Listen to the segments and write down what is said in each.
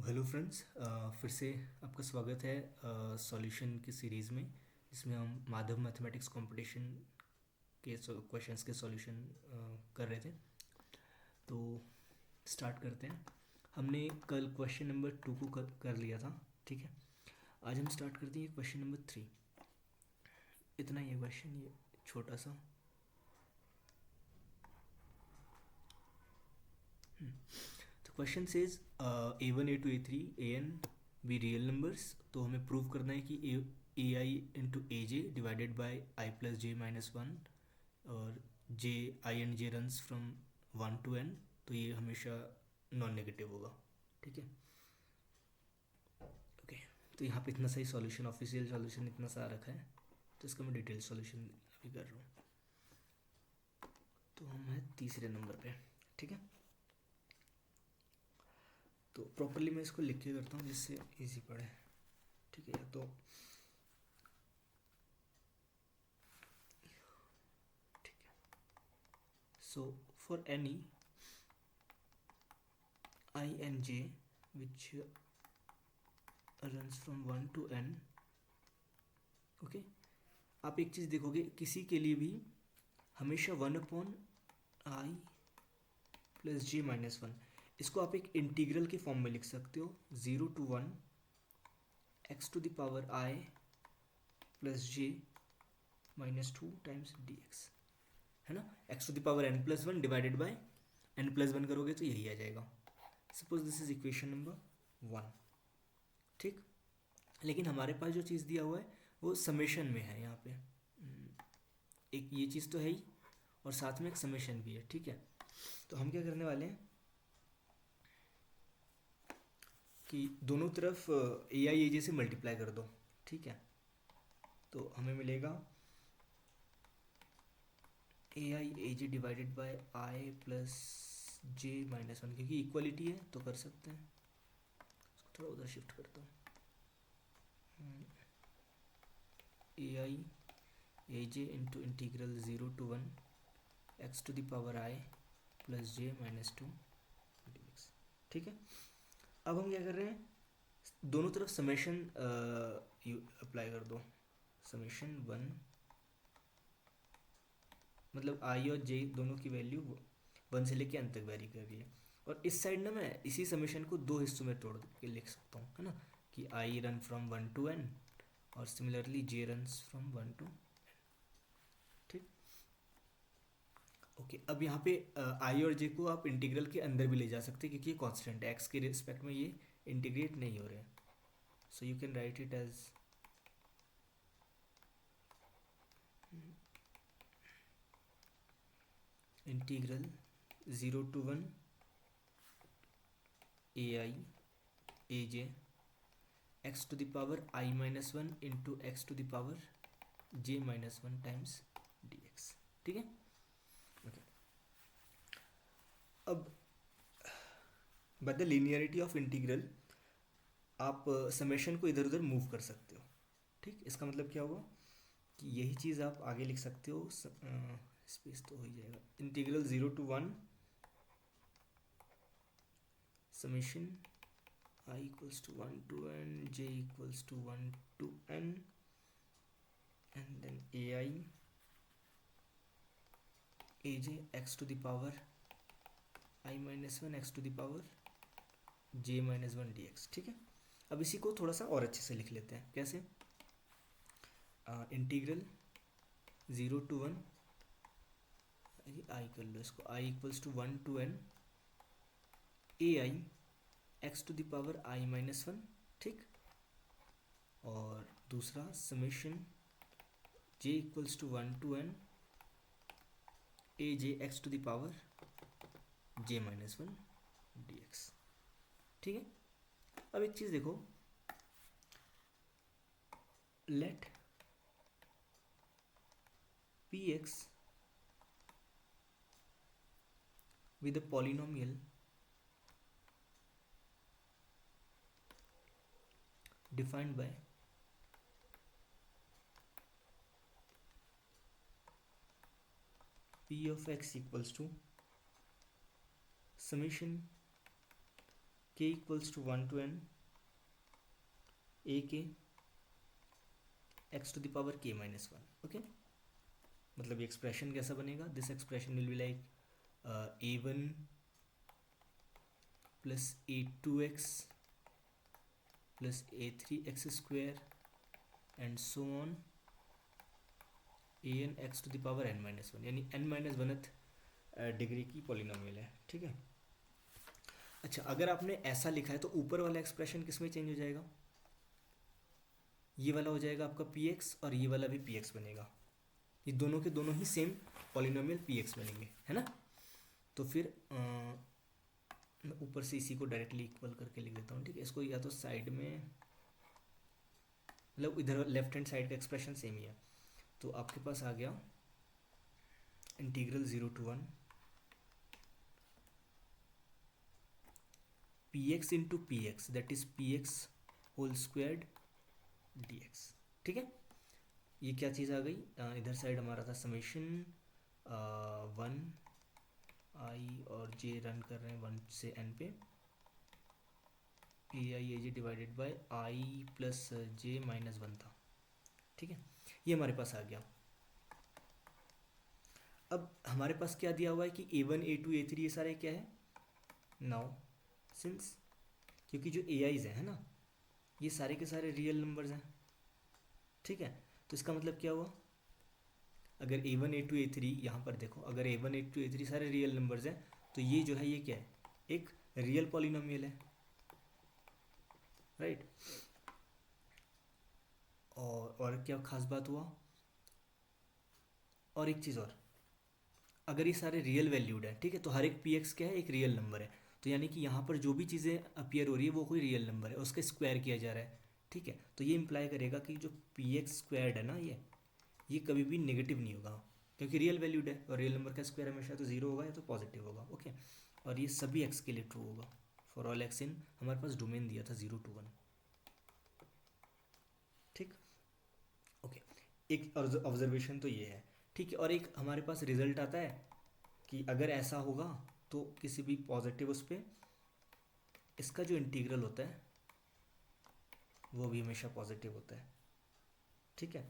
Hello friends, फिर से आपका स्वागत है सॉल्यूशन की सीरीज़ में, जिसमें हम माधव मैथमेटिक्स कंपटीशन के क्वेश्चंस के सॉल्यूशन कर रहे थे। तो स्टार्ट करते हैं। हमने कल क्वेश्चन नंबर 2 को कर लिया था, ठीक है। आज हम स्टार्ट करते हैं क्वेश्चन नंबर 3। इतना ही है क्वेश्चन, ये छोटा सा। तो question says A1 A2 A3 AN be real numbers. तो हमें प्रूव करना है कि a i into a J divided by I plus J minus one, और j i and j runs from 1 to n। तो ये हमेशा नॉन नेगेटिव होगा, ठीक है। ओके, तो यहाँ पे इतना सही सॉल्यूशन, ऑफिशियल सॉल्यूशन इतना सा रखा है, तो इसका मैं डिटेल सॉल्यूशन अभी कर रहा हूँ। तो हम हैं तीसरे नंबर पे, ठीक है। तो प्रॉपरली मैं इसको लिख के करता हूँ जिससे इजी पड़े, ठीक है। तो ठीक है, so for any I and j which runs from 1 to n, okay. आप एक चीज़ देखोगे, किसी के लिए भी हमेशा 1/i प्लस जे माइनस वन, इसको आप एक इंटीग्रल के फॉर्म में लिख सकते हो। 0 to 1 x⁻i plus J minus 2 times D x, है ना। x⁻n+1 डिवाइडेड बाई n+1 करोगे तो यही आ जाएगा। Suppose this is equation number 1, ठीक। लेकिन हमारे पास जो चीज़ दिया हुआ है वो समेशन में है। यहाँ पे एक ये चीज़ तो है ही, और साथ में एक समेशन भी है, ठीक है। तो हम क्या करने वाले हैं कि दोनों तरफ ए आई ए जे से मल्टीप्लाई कर दो, ठीक है। तो हमें मिलेगा a I A J divided by i plus J minus one, क्योंकि इक्वलिटी है तो कर सकते हैं। इसको थोड़ा उधर शिफ्ट करता हूँ। A I A j into integral 0 to 1 x⁻i plus J minus 2 d x, ठीक है। अब हम क्या कर रहे हैं, दोनों तरफ समेशन अप्लाई कर दो। समेशन 1, मतलब आई और जे दोनों की वैल्यू 1 से लेके n तक वेरी कर रही है। और इस साइड ना मैं इसी समेशन को दो हिस्सों में तोड़ के लिख सकता हूँ, है ना, कि I run from 1 to n और similarly J runs from 1 to, ठीक। ओके, अब यहाँ पे आई और जे को आप इंटीग्रल के अंदर भी ले जा सकते हैं, क्योंकि ये कांस्टेंट है, एक्स के रिस्पेक्ट में ये इंटीग्रेट नहीं हो रहे हैं। So you can write it as integral 0 to 1 A I A J x⁻i−1 into x⁻j−1 times D x, ठीक है। ओके, अब by the linearity of integral आप समेशन को इधर उधर मूव कर सकते हो, ठीक। इसका मतलब क्या होगा कि यही चीज़ आप आगे लिख सकते हो। स्पेस तो हो ही जाएगा। Integral 0 to 1 summation I equals to 1 to n, j equals to 1 to n, and then ai aj x⁻i−1 x⁻j−1 dx, ठीक है। अब इसी को थोड़ा सा और अच्छे से लिख लेते हैं। कैसे? इंटीग्रल 0 to 1, आई कर लो इसको, i equals to 1 to n A I x⁻i−1, ठीक। और दूसरा summation j equals to 1 to n A J x⁻j−1 dx, ठीक है। अब एक चीज़ देखो, let P X with a polynomial defined by p of x equals to summation K equals to 1 to n A K X to the power K minus 1. Okay, मतलब ये expression कैसा बनेगा? This expression will be like a1 plus a2x plus a3x square and so on an x to the power n minus 1, यानी n minus 1th degree की polynomial है. ठीक है. अच्छा, अगर आपने ऐसा लिखा है तो ऊपर वाला एक्सप्रेशन किस में चेंज हो जाएगा? ये वाला हो जाएगा आपका px और ये वाला भी px बनेगा. ये दोनों के दोनों ही सेम पॉलिनोमियल px बनेंगे, है ना. तो फिर मैं ऊपर से इसी को डायरेक्टली इक्वल करके लिख देता हूँ. ठीक है, इसको या तो साइड में, मतलब इधर लेफ्ट हैंड साइड का एक्सप्रेशन सेम ही है. तो आपके पास आ गया integral 0 to 1 px into P X, that is px whole squared dx. ठीक है, ये क्या चीज़ आ गई? इधर साइड हमारा था समेशन 1 i और j रन कर रहे हैं 1 से n पे, P I A G divided by I plus J minus 1 था. ठीक है, ये हमारे पास आ गया. अब हमारे पास क्या दिया हुआ है कि a1 a2 a3 ये सारे क्या है? नाउ सिंस, क्योंकि जो ए आईज है ना, ये सारे के सारे रियल नंबर्स हैं. ठीक है, तो इसका मतलब क्या हुआ? अगर a1 a2 a3 यहाँ पर देखो, अगर a1 a2 a3 सारे रियल नंबर्स हैं तो ये जो है ये क्या है? एक रियल पॉलिनोमियल है, राइट. और क्या खास बात हुआ? और एक चीज़ और, अगर ये सारे रियल वैल्यूड है, ठीक है, तो हर एक पी एक्स क्या है? एक रियल नंबर है. तो यानी कि यहाँ पर जो भी चीज़ें अपीयर हो रही है वो कोई रियल नंबर है, उसका स्क्वायर किया जा रहा है. ठीक है, तो ये इम्प्लाई करेगा कि जो पी एक्स स्क्वायर्ड है ना, ये कभी भी नेगेटिव नहीं होगा, क्योंकि रियल वैल्यूड है और रियल नंबर का स्क्वायर हमेशा तो जीरो होगा या तो पॉजिटिव होगा. ओके, और ये सभी एक्स के लिए ट्रू होगा. फॉर ऑल एक्स इन, हमारे पास डोमेन दिया था 0 to 1. ठीक, ओके, एक ऑब्जर्वेशन तो ये है. ठीक है, और एक हमारे पास रिजल्ट आता है कि अगर ऐसा होगा तो किसी भी पॉजिटिव उस पर इसका जो इंटीग्रल होता है वो भी हमेशा पॉजिटिव होता है. ठीक है,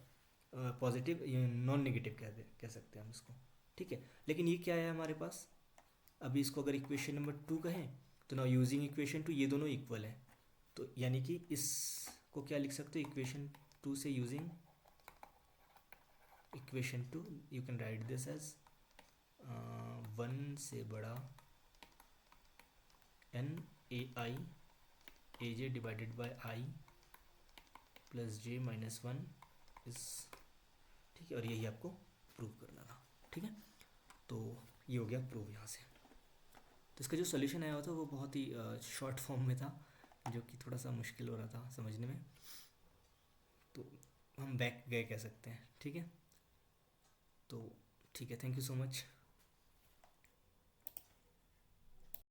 पॉजिटिव नॉन नेगेटिव कह सकते हैं हम इसको. ठीक है, लेकिन ये क्या है हमारे पास? अभी इसको अगर इक्वेशन नंबर 2 कहें तो नाउ यूजिंग इक्वेशन 2 ये दोनों इक्वल हैं. तो यानी कि इसको क्या लिख सकते हो? इक्वेशन 2 से using equation 2 you can write this as 1 से बड़ा n A I A J divided by I plus J minus 1 is. ठीक है, और यही आपको प्रूव करना था. ठीक है, तो ये हो गया प्रूव यहाँ से. तो इसका जो सोल्यूशन आया हुआ था वो बहुत ही शॉर्ट फॉर्म में था, जो कि थोड़ा सा मुश्किल हो रहा था समझने में. तो हम बैक गए कह सकते हैं. ठीक है, तो ठीक है, थैंक यू सो मच.